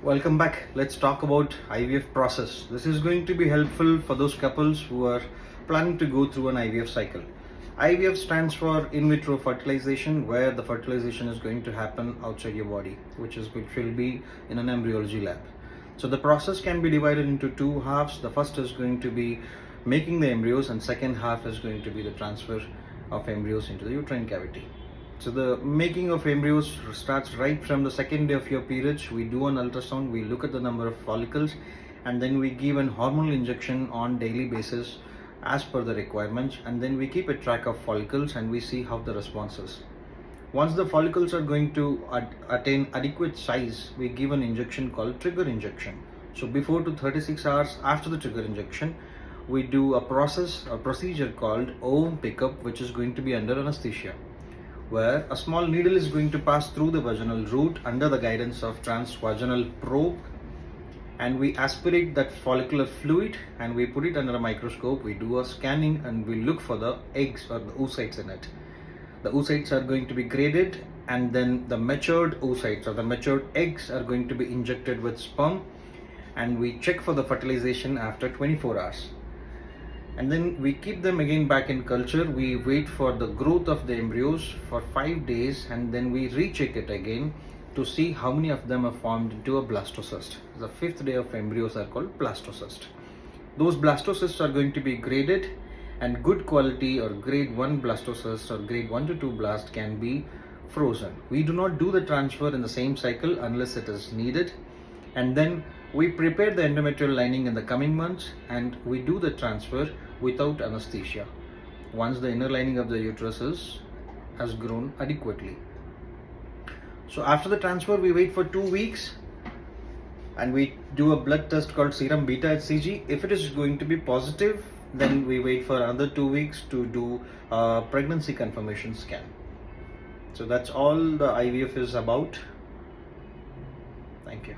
Welcome back. Let's talk about IVF process. This is going to be helpful for those couples who are planning to go through an IVF cycle. IVF stands for in vitro fertilization, where the fertilization is going to happen outside your body, which will be in an embryology lab. So the process can be divided into two halves. The first is going to be making the embryos, and second half is going to be the transfer of embryos into the uterine cavity. So the making of embryos starts right from the second day of your periods. We do an ultrasound, we look at the number of follicles, and then we give an hormonal injection on daily basis as per the requirements, and then we keep a track of follicles and we see how the response is. Once the follicles are going to attain adequate size, we give an injection called trigger injection. So before to 36 hours after the trigger injection, we do a procedure called ovum pickup, which is going to be under anesthesia, where a small needle is going to pass through the vaginal route under the guidance of transvaginal probe, and we aspirate that follicular fluid and we put it under a microscope. We do a scanning and we look for the eggs or the oocytes in it. The oocytes are going to be graded, and then the matured oocytes or the matured eggs are going to be injected with sperm, and we check for the fertilization after 24 hours. And then we keep them again back in culture. We wait for the growth of the embryos for 5 days, and then we recheck it again to see how many of them are formed into a blastocyst. The 5th day of embryos are called blastocyst. Those blastocysts are going to be graded, and good quality or grade 1 blastocyst or grade 1 to 2 blast can be frozen. We do not do the transfer in the same cycle unless it is needed, and then we prepare the endometrial lining in the coming months, and we do the transfer without anesthesia once the inner lining of the uterus has grown adequately. So after the transfer, we wait for 2 weeks and we do a blood test called serum beta HCG. If it is going to be positive, then we wait for another 2 weeks to do a pregnancy confirmation scan. So that's all the IVF is about. Thank you.